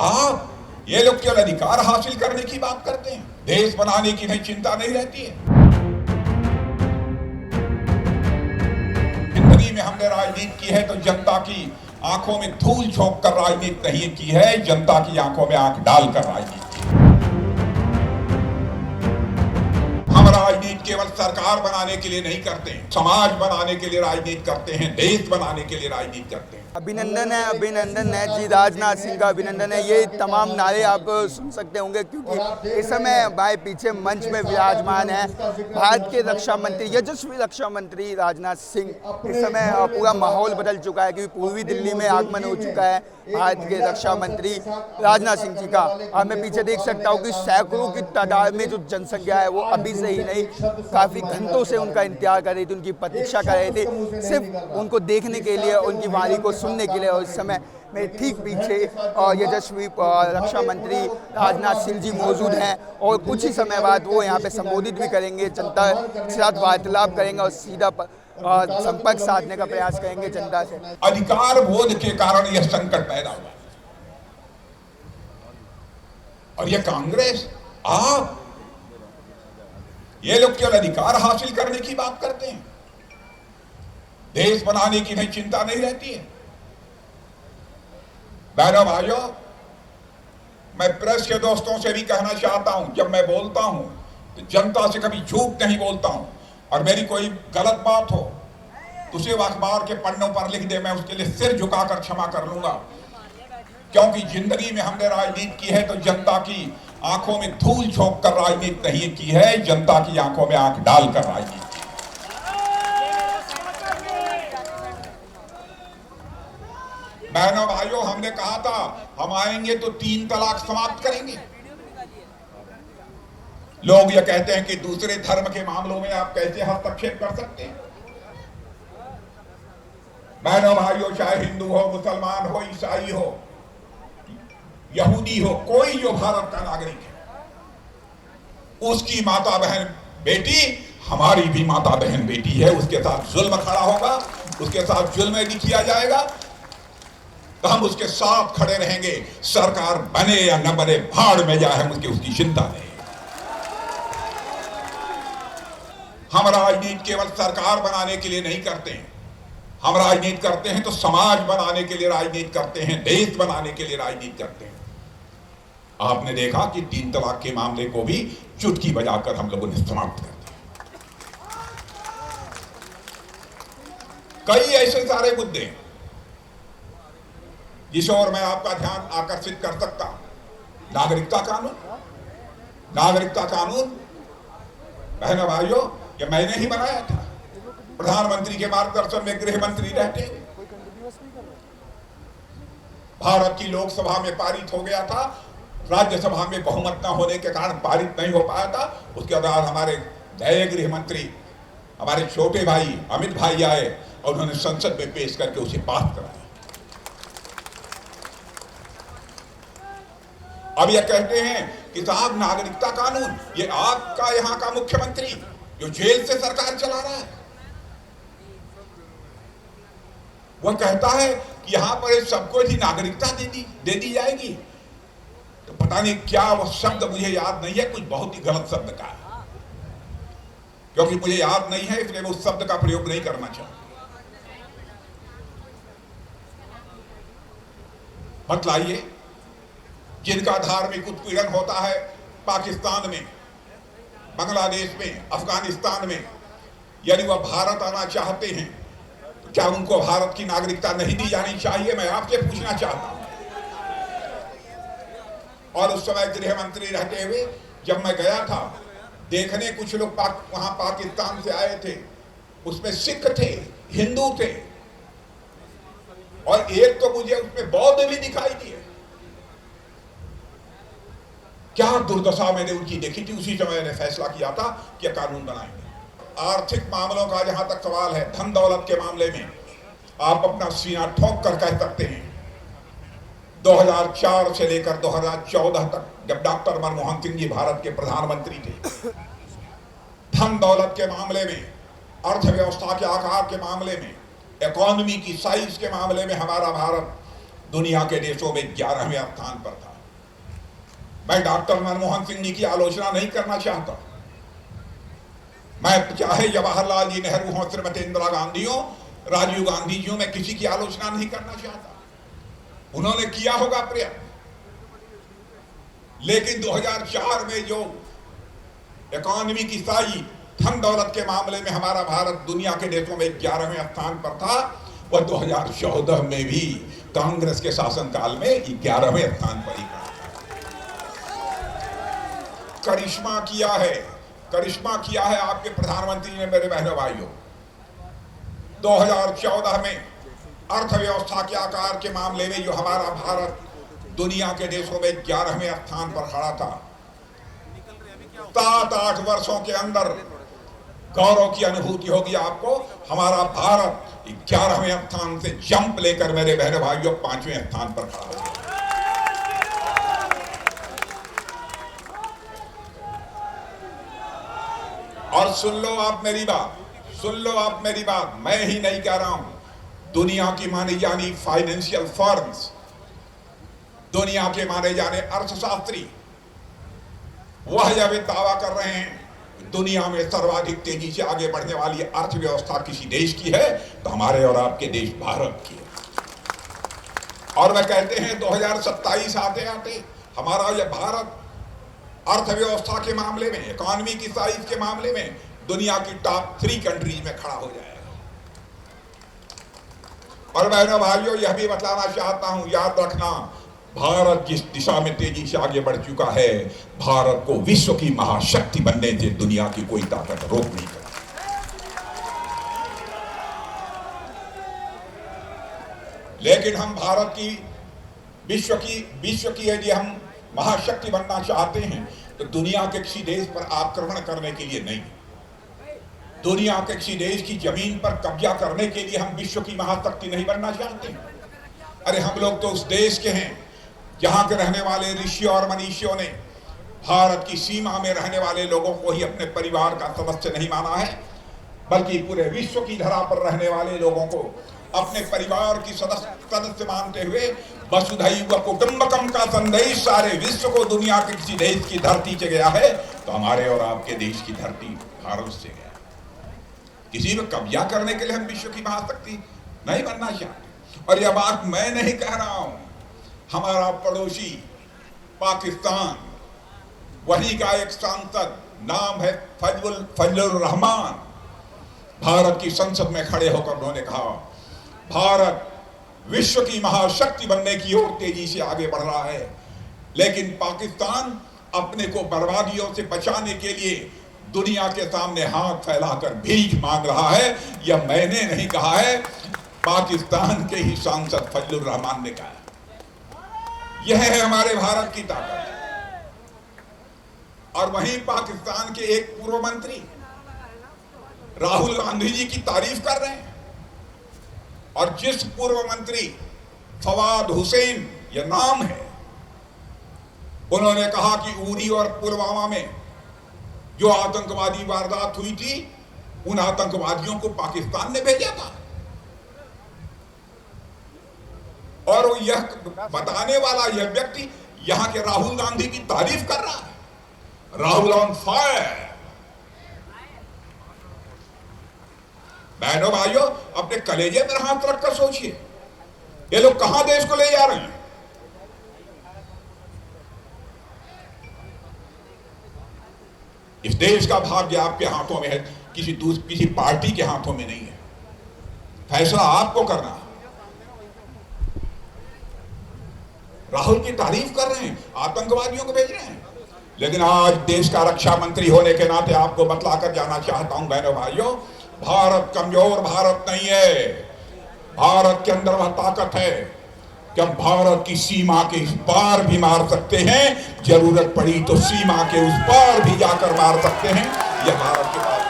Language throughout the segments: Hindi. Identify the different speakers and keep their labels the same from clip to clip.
Speaker 1: आप ये लोग केवल अधिकार हासिल करने की बात करते हैं, देश बनाने की नहीं चिंता नहीं रहती है। जिंदगी में हमने राजनीति की है तो जनता की आंखों में धूल झोंक कर राजनीति नहीं की है, जनता की आंखों में आंख डालकर राजनीति। हम राजनीति केवल सरकार बनाने के लिए नहीं करते हैं, समाज बनाने के लिए राजनीति करते हैं, देश बनाने के लिए राजनीति करते हैं।
Speaker 2: अभिनंदन है जी, राजनाथ सिंह का अभिनंदन है। ये तमाम नारे आप सुन सकते होंगे क्योंकि इस समय भाई पीछे मंच में विराजमान है भारत के रक्षा मंत्री, यशस्वी रक्षा मंत्री राजनाथ सिंह। इस समय पूरा माहौल बदल चुका है क्योंकि पूर्वी दिल्ली में आगमन हो चुका है भारत के रक्षा मंत्री राजनाथ सिंह जी का। और मैं पीछे देख सकता हूँ कि सैकड़ों की तादाद में जो जनसंख्या है वो अभी से ही नहीं, काफ़ी घंटों से उनका इंतजार कर रही थी, उनकी प्रतीक्षा कर रहे थे, सिर्फ उनको देखने के लिए, उनकी वाणी को सुनने के लिए। और इस समय मेरे ठीक पीछे यशस्वी रक्षा मंत्री राजनाथ सिंह जी मौजूद हैं और कुछ ही समय बाद वो यहाँ पे संबोधित भी करेंगे, जनता के साथ वार्तालाप करेंगे और सीधा संपर्क साधने का प्रयास करेंगे जनता से।
Speaker 1: अधिकार बोध के कारण यह संकट पैदा हुआ और यह कांग्रेस, आप ये लोग केवल अधिकार हासिल करने की बात करते हैं, देश बनाने की नहीं चिंता नहीं रहती है। बहनों भाइयों, मैं प्रेस के दोस्तों से भी कहना चाहता हूं, जब मैं बोलता हूं तो जनता से कभी झूठ नहीं बोलता हूं, और मेरी कोई गलत बात हो तो उसे अखबार के पन्नों पर लिख दे, मैं उसके लिए सिर झुकाकर क्षमा कर लूंगा। क्योंकि जिंदगी में हमने राजनीति की है तो जनता की आंखों में धूल झोंक कर राजनीति नहीं की है, जनता की आंखों में आंख डालकर राजनीति। बहनों भाइयों, हमने कहा था हम आएंगे तो 3 तलाक समाप्त करेंगे। लोग ये कहते हैं कि दूसरे धर्म के मामलों में आप कैसे हस्तक्षेप कर सकते हैं। बहनों भाइयों, चाहे हिंदू हो, मुसलमान हो, ईसाई हो, यहूदी हो, कोई जो भारत का नागरिक है, उसकी माता बहन बेटी हमारी भी माता बहन बेटी है। उसके साथ जुल्म खड़ा होगा, उसके साथ जुल्म यदि किया जाएगा तो हम उसके साथ खड़े रहेंगे। सरकार बने या न बने, भाड़ में जाए, हम उसकी चिंता नहीं। हम राजनीति केवल सरकार बनाने के लिए नहीं करते हैं, हम राजनीति करते हैं तो समाज बनाने के लिए राजनीति करते हैं, देश बनाने के लिए राजनीति करते हैं। आपने देखा कि 3 तलाक के मामले को भी चुटकी बजाकर हम लोगों ने समाप्त कर दिया। कई ऐसे सारे मुद्दे हैं जिस ओर मैं आपका ध्यान आकर्षित कर सकता हूं। नागरिकता कानून, बहनों भाइयों, ये मैंने ही बनाया था, प्रधानमंत्री के मार्गदर्शन में गृह मंत्री रहते हुए। भारत की लोकसभा में पारित हो गया था, राज्यसभा में बहुमत न होने के कारण पारित नहीं हो पाया था। उसके बाद हमारे नए गृह मंत्री, हमारे छोटे भाई अमित भाई आए और उन्होंने संसद में पेश करके उसे पास कराया। अब यह कहते हैं कि साहब नागरिकता कानून, ये आपका यहां का मुख्यमंत्री जो जेल से सरकार चला रहा है, वह कहता है कि यहां पर सबको ही नागरिकता दे दी जाएगी। तो पता नहीं क्या वो शब्द, मुझे याद नहीं है, कुछ बहुत ही गलत शब्द का है। क्योंकि मुझे याद नहीं है इसलिए मैं उस शब्द का प्रयोग नहीं करना चाहूंगा। बतलाइए, जिनका धार्मिक उत्पीड़न होता है पाकिस्तान में, बांग्लादेश में, अफगानिस्तान में, यदि वह भारत आना चाहते हैं तो क्या उनको भारत की नागरिकता नहीं दी जानी चाहिए? मैं आपसे पूछना चाहता हूं। और उस समय गृह मंत्री रहते हुए जब मैं गया था देखने, कुछ लोग वहां पाकिस्तान से आए थे, उसमें सिख थे, हिंदू थे, और एक तो मुझे उसमें बौद्ध भी दिखाई दिए। क्या दुर्दशा मैंने उनकी देखी थी। उसी समय मैंने फैसला किया था कि कानून बनाएंगे। आर्थिक मामलों का जहां तक सवाल है, धन दौलत के मामले में आप अपना सीना ठोक कर कह सकते हैं, 2004 से लेकर 2014 तक, जब डॉक्टर मनमोहन सिंह जी भारत के प्रधानमंत्री थे, धन दौलत के मामले में, अर्थव्यवस्था के आकार के मामले में, इकोनॉमी की साइज के मामले में हमारा भारत दुनिया के देशों में 11वें स्थान पर था। मैं डॉक्टर मनमोहन सिंह जी की आलोचना नहीं करना चाहता। मैं चाहे जवाहरलाल जी नेहरू हो, श्रीमती इंदिरा गांधी हो, राजीव गांधी जी हो, मैं किसी की आलोचना नहीं करना चाहता। उन्होंने किया होगा प्रयत्न, लेकिन 2004 में जो इकोनॉमी की साई धन दौलत के मामले में हमारा भारत दुनिया के देशों में 11वें स्थान पर था, वह 2014 में भी कांग्रेस के शासनकाल में 11वें स्थान पर ही था। करिश्मा किया है, करिश्मा किया है आपके प्रधानमंत्री ने। मेरे बहनों भाइयों, 2014 में अर्थव्यवस्था के आकार के मामले में जो हमारा भारत दुनिया के देशों में 11वें स्थान पर खड़ा था, 7-8 वर्षों के अंदर गौरव की अनुभूति होगी आपको। हमारा भारत 11वें स्थान से जंप लेकर मेरे बहनों भाइयों 5वें स्थान पर खड़ा है। और सुन लो आप मेरी बात, सुन लो आप मेरी बात, मैं ही नहीं कह रहा हूं, दुनिया की मानी जानी फाइनेंशियल फर्म्स, दुनिया के माने जाने अर्थशास्त्री, वह जब दावा कर रहे हैं दुनिया में सर्वाधिक तेजी से आगे बढ़ने वाली अर्थव्यवस्था किसी देश की है तो हमारे और आपके देश भारत की है। और वह कहते हैं 2027 आते आते हमारा यह भारत अर्थव्यवस्था के मामले में, इकोनॉमी की साइज के मामले में दुनिया की टॉप 3 कंट्रीज में खड़ा हो जाएगा। और बहनों भाइयों, यह भी बताना चाहता हूं, याद रखना, भारत जिस दिशा में तेजी से आगे बढ़ चुका है, भारत को विश्व की महाशक्ति बनने से दुनिया की कोई ताकत रोक नहीं सकती। लेकिन हम भारत की विश्व की यदि हम महाशक्ति बनना चाहते हैं तो दुनिया के किसी देश पर आक्रमण करने के लिए नहीं, दुनिया के किसी देश की जमीन पर कब्जा करने के लिए हम विश्व की महाशक्ति नहीं बनना चाहते। अरे हम लोग तो उस देश के हैं जहां के रहने वाले ऋषि और मनीषियों ने भारत की सीमा में रहने वाले लोगों को ही अपने परिवार का सदस्य नहीं माना है, बल्कि पूरे विश्व की धरा पर रहने वाले लोगों को अपने परिवार की सदस्य मानते हुए वसुधैव कुटुंबकम का संदेश सारे विश्व को दुनिया के किसी देश की धरती से गया है तो हमारे और आपके देश की धरती भारत से गया। किसी में कब्जा करने के लिए हम विश्व की महाशक्ति नहीं बनना चाहते। और यह बात मैं नहीं कह रहा हूं, हमारा पड़ोसी पाकिस्तान, वही का एक सांसद, नाम है फजलुर रहमान, भारत की संसद में खड़े होकर उन्होंने कहा भारत विश्व की महाशक्ति बनने की ओर तेजी से आगे बढ़ रहा है, लेकिन पाकिस्तान अपने को बर्बादियों से बचाने के लिए दुनिया के सामने हाथ फैलाकर भीख मांग रहा है। यह मैंने नहीं कहा है, पाकिस्तान के ही सांसद फजलुर रहमान ने कहा। यह है हमारे भारत की ताकत। और वहीं पाकिस्तान के एक पूर्व मंत्री राहुल गांधी जी की तारीफ कर रहे हैं, और जिस पूर्व मंत्री फवाद हुसैन यह नाम है, उन्होंने कहा कि उरी और पुलवामा में जो आतंकवादी वारदात हुई थी उन आतंकवादियों को पाकिस्तान ने भेजा था। और यह बताने वाला यह व्यक्ति यहां के राहुल गांधी की तारीफ कर रहा है। Rahul on fire. बहनों भाइयों, अपने कलेजे पर हाथ रखकर सोचिए, ये लोग कहां देश को ले जा रहे हैं। इस देश का भाग्य आपके हाथों में है, किसी पार्टी के हाथों में नहीं है। फैसला आपको करना है। राहुल की तारीफ कर रहे हैं, आतंकवादियों को भेज रहे हैं, लेकिन आज देश का रक्षा मंत्री होने के नाते आपको बतलाकर जाना चाहता हूं बहनों भाइयों, भारत कमजोर भारत नहीं है। भारत के अंदर वह ताकत है कि हम भारत की सीमा के इस पार भी मार सकते हैं, जरूरत पड़ी तो सीमा के उस पार भी जाकर मार सकते हैं। यह भारत की बात है।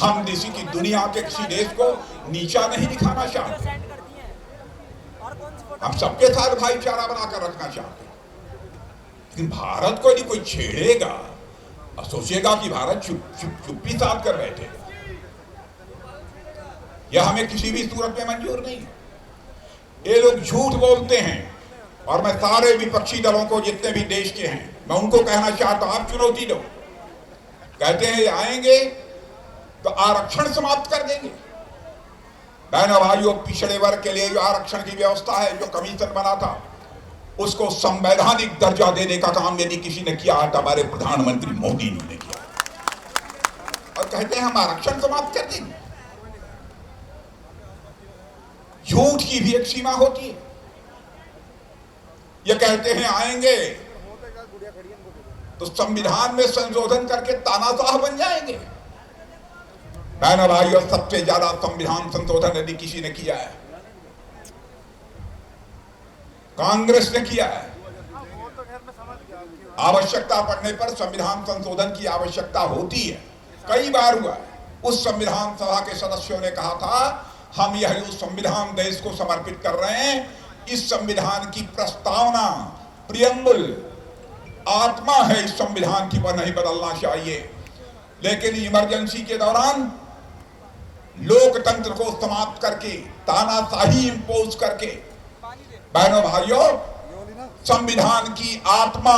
Speaker 1: हम किसी की दुनिया के किसी देश को नीचा नहीं दिखाना चाहते, हम सबके साथ भाईचारा बनाकर रखना चाहते हैं। लेकिन भारत को यदि कोई छेड़ेगा और सोचेगा कि भारत चुप्पी साध कर बैठेगा, यह हमें किसी भी सूरत में मंजूर नहीं है। ये लोग झूठ बोलते हैं और मैं सारे विपक्षी दलों को, जितने भी देश के हैं, मैं उनको कहना चाहता हूं, आप चुनौती दो। कहते हैं आएंगे तो आरक्षण समाप्त कर देंगे। बहनों भाइयों, पिछड़े वर्ग के लिए जो आरक्षण की व्यवस्था है, जो कमीशन बना था, उसको संवैधानिक दर्जा देने का काम यदि किसी ने किया है तो हमारे प्रधानमंत्री मोदी ने किया। और कहते हैं हम आरक्षण समाप्त कर देंगे। झूठ की भी एक सीमा होती है। ये कहते हैं आएंगे तो संविधान में संशोधन करके तानाशाह बन जाएंगे। बहनों भाइयों, सबसे ज्यादा संविधान संशोधन यदि किसी ने किया है, कांग्रेस ने किया है। आवश्यकता पड़ने पर संविधान संशोधन की आवश्यकता होती है, कई बार हुआ है। उस संविधान सभा के सदस्यों ने कहा था हम यह संविधान देश को समर्पित कर रहे हैं। इस संविधान की प्रस्तावना, प्रियम्बल, आत्मा है इस संविधान की, पर नहीं बदलना चाहिए। लेकिन इमरजेंसी के दौरान लोकतंत्र को समाप्त करके, तानाशाही इंपोज करके, बहनों भाइयों, संविधान की आत्मा,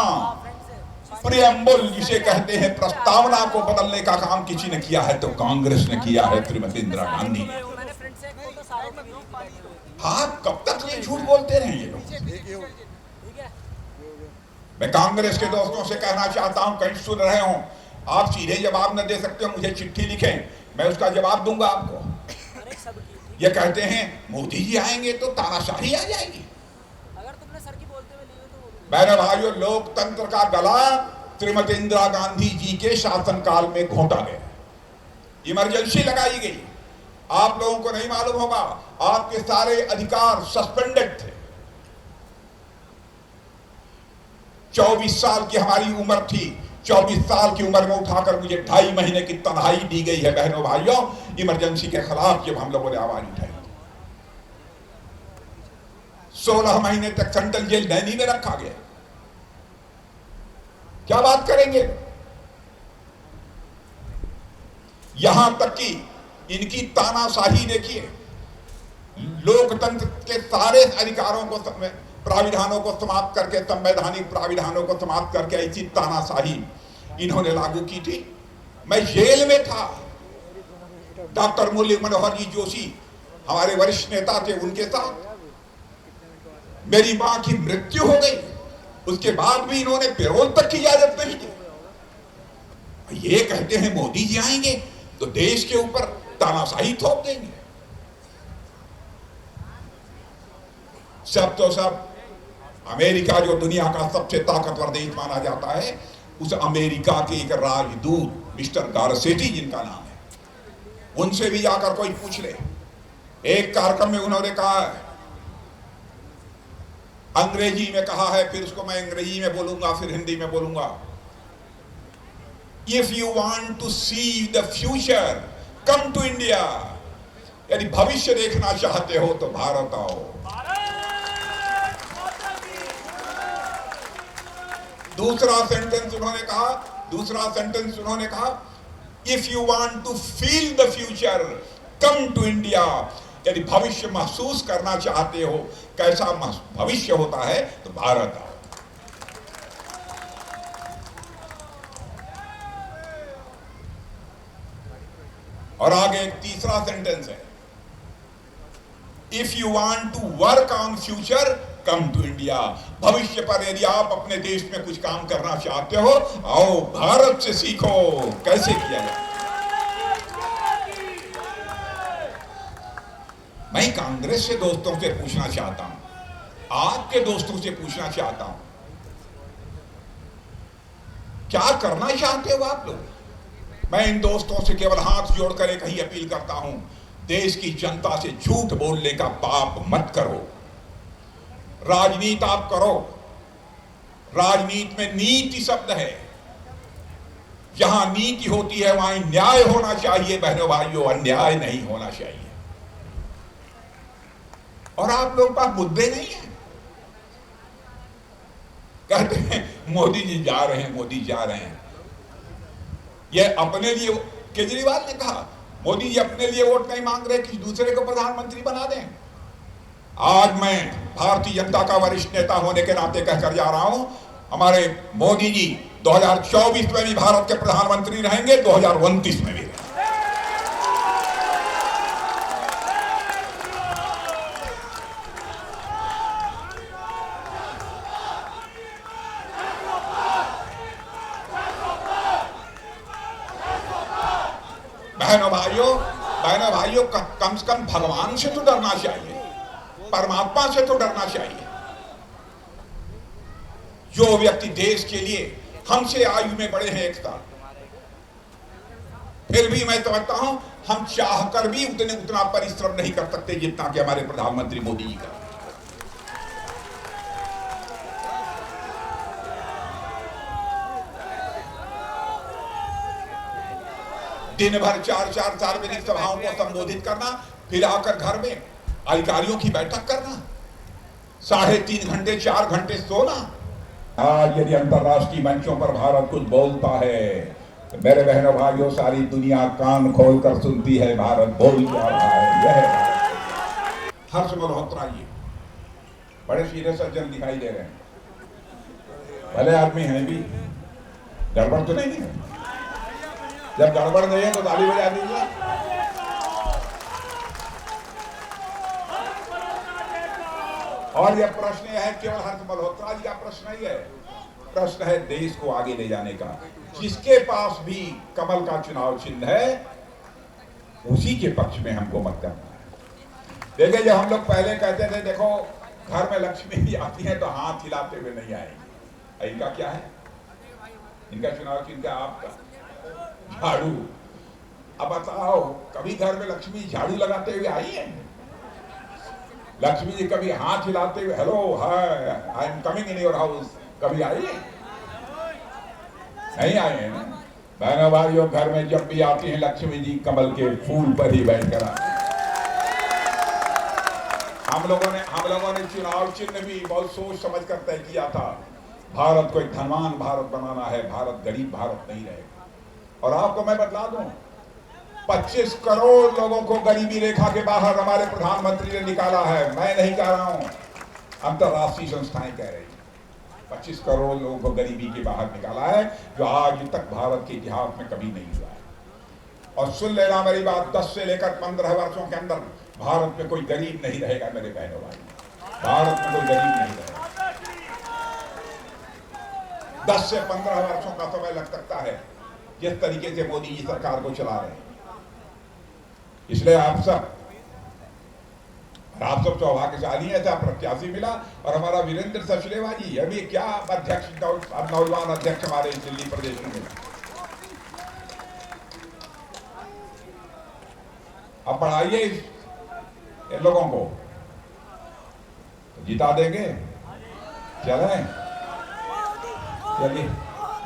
Speaker 1: प्रियम्बल जिसे कहते हैं, प्रस्तावना को बदलने का काम किसी ने किया है तो कांग्रेस ने किया है, श्रीमती इंदिरा गांधी ने। हाँ, कब तक ये झूठ बोलते रहेंगे लोग? मैं कांग्रेस के दोस्तों से कहना चाहता हूं, कहीं सुन रहे हो, आप सीधे जवाब न दे सकते हो, मुझे चिट्ठी लिखें, मैं उसका जवाब दूंगा आपको। ये कहते हैं मोदी जी आएंगे तो तानाशाही आ जाएगी।
Speaker 3: अगर तुमने सर की बोलते हुए ली तो
Speaker 1: मेरे भाइयों, लोकतंत्र का गला श्रीमती इंदिरा गांधी जी के शासनकाल में घोंटा गया, इमरजेंसी लगाई गई। आप लोगों को नहीं मालूम होगा, आपके सारे अधिकार सस्पेंडेड थे। 24 साल की हमारी उम्र थी, 24 साल की उम्र में उठाकर मुझे 2.5 महीने की तन्हाई दी गई है। बहनों भाइयों, इमरजेंसी के खिलाफ जब हम लोगों ने आवाज उठाई, 16 महीने तक सेंट्रल जेल नैनी में रखा गया। क्या बात करेंगे? यहां तक कि इनकी तानाशाही देखिए, लोकतंत्र के सारे अधिकारों को, प्राविधानों को समाप्त करके, संवैधानिक प्राविधानों को समाप्त करके ऐसी तानाशाही इन्होंने लागू की थी। मैं जेल में था, डॉक्टर मुरली मनोहर जी जोशी हमारे वरिष्ठ नेता थे, उनके साथ मेरी मां की मृत्यु हो गई, उसके बाद भी इन्होंने पेरोल तक की इजाजत नहीं दी। ये कहते हैं मोदी जी आएंगे तो देश के ऊपर तानाशाही थोप देंगे। सब तो सब अमेरिका, जो दुनिया का सबसे ताकतवर देश माना जाता है, उस अमेरिका के एक राजदूत मिस्टर गारसेटी जिनका नाम है, उनसे भी जाकर कोई पूछ ले। एक कार्यक्रम में उन्होंने कहा, अंग्रेजी में कहा है, फिर उसको मैं अंग्रेजी में बोलूंगा, फिर हिंदी में बोलूंगा। If you want to see the future, come to India. यदि भविष्य देखना चाहते हो तो भारत आओ। दूसरा सेंटेंस उन्होंने कहा, if you want to feel the future, come to India. यदि भविष्य महसूस करना चाहते हो, कैसा भविष्य होता है, तो भारत आओ। और आगे एक तीसरा सेंटेंस है, if you want to work on future, come to India. भविष्य पर यदि आप अपने देश में कुछ काम करना चाहते हो, आओ भारत से सीखो कैसे किया जाए। मैं कांग्रेस से दोस्तों से पूछना चाहता हूं, आपके दोस्तों से पूछना चाहता हूं, क्या करना चाहते हो आप लोग? मैं इन दोस्तों से केवल हाथ जोड़कर एक ही अपील करता हूं, देश की जनता से झूठ बोलने का पाप मत करो। राजनीति आप करो, राजनीति में नीति शब्द है, जहां नीति होती है वहां न्याय होना चाहिए। बहनों भाइयों, अन्याय नहीं होना चाहिए। और आप लोगों के पास मुद्दे नहीं है, कहते हैं मोदी जी जा रहे हैं, मोदी जा रहे हैं। ये अपने लिए केजरीवाल ने कहा, मोदी जी अपने लिए वोट नहीं मांग रहे कि दूसरे को प्रधानमंत्री बना दें। आज मैं भारतीय जनता का वरिष्ठ नेता होने के नाते कहकर जा रहा हूं, हमारे मोदी जी 2024 में भी भारत के प्रधानमंत्री रहेंगे, 2029 में भी रहेंगे। बहनों भाइयों, कम से कम भगवान से तो डरना चाहिए, परमात्मा से तो डरना चाहिए। जो व्यक्ति देश के लिए हमसे आयु में बड़े हैं एक साल, फिर भी मैं समझता हूं हम चाहकर भी उतना परिश्रम नहीं कर सकते जितना कि हमारे प्रधानमंत्री मोदी जी का। दिन भर 4 सार्वजनिक सभाओं को संबोधित करना, फिर आकर घर में अधिकारियों की बैठक करना, 3.5 घंटे 4 घंटे सोना। आज यदि अंतर्राष्ट्रीय मंचों पर भारत कुछ बोलता है तो मेरे बहनों भाइयों, सारी दुनिया कान खोलकर सुनती है भारत बोल क्या रहा है। यह हर्ष मल्होत्रा जी बड़े सीधे सज्जन दिखाई दे रहे हैं, भले आदमी हैं भी, गड़बड़ तो नहीं है। जब गड़बड़ नहीं है तो ताली बजा दीजिए। और यह प्रश्न है केवल हर्ष मल्होत्रा जी का प्रश्न नहीं है, प्रश्न है देश को आगे ले जाने का। जिसके पास भी कमल का चुनाव चिन्ह है उसी के पक्ष में हमको मत करना है। देखिए, जब हम लोग पहले कहते थे देखो घर में लक्ष्मी आती है तो हाथ हिलाते हुए नहीं आएंगे, इनका क्या है, इनका चुनाव चिन्ह आपका झाड़ू। अब बताओ, कभी घर में लक्ष्मी झाड़ू लगाते हुए आई है? लक्ष्मी जी कभी हाथ हिलाते हुए hello hi I am coming in your house कभी आई है? नहीं आए हैं ना। बहनों भाइयों, घर में जब भी आती हैं लक्ष्मी जी कमल के फूल पर ही बैठकर आती। हम लोगों ने चुनाव चिन्ह भी बहुत सोच समझ कर तय किया था। भारत को एक धनवान भारत बनाना है, भारत गरीब भारत नहीं रहेगा। और आपको मैं बतला दूं, 25 करोड़ लोगों को गरीबी रेखा के बाहर हमारे प्रधानमंत्री ने निकाला है। मैं नहीं कह रहा हूं, अंतरराष्ट्रीय संस्थाएं कह रही हैं। 25 करोड़ लोगों को गरीबी के बाहर निकाला है, जो आज तक भारत के इतिहास में कभी नहीं हुआ है। और सुन लेना मेरी बात, 10 से लेकर 15 वर्षों के अंदर भारत में कोई गरीब नहीं रहेगा मेरे बहनों भाई, भारत में कोई गरीब नहीं रहेगा। 10 से 15 वर्षों का समय लग सकता है जिस तरीके से मोदी जी सरकार को चला रहे हैं। इसलिए आप सब सौभाग्यशाली है, ऐसा प्रत्याशी मिला। और हमारा वीरेंद्र सचदेवा जी, अभी क्या अध्यक्ष, नौजवान अध्यक्ष हमारे दिल्ली प्रदेश में मिला। अब बढ़ाइए इन लोगों को, जिता देंगे। चलें, चलिए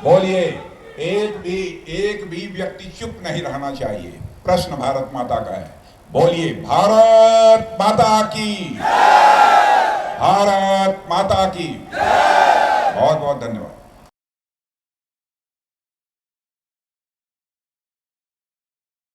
Speaker 1: बोलिए। एक भी व्यक्ति चुप नहीं रहना चाहिए। प्रश्न भारत माता का है, बोलिए भारत माता की, भारत माता की। बहुत बहुत धन्यवाद।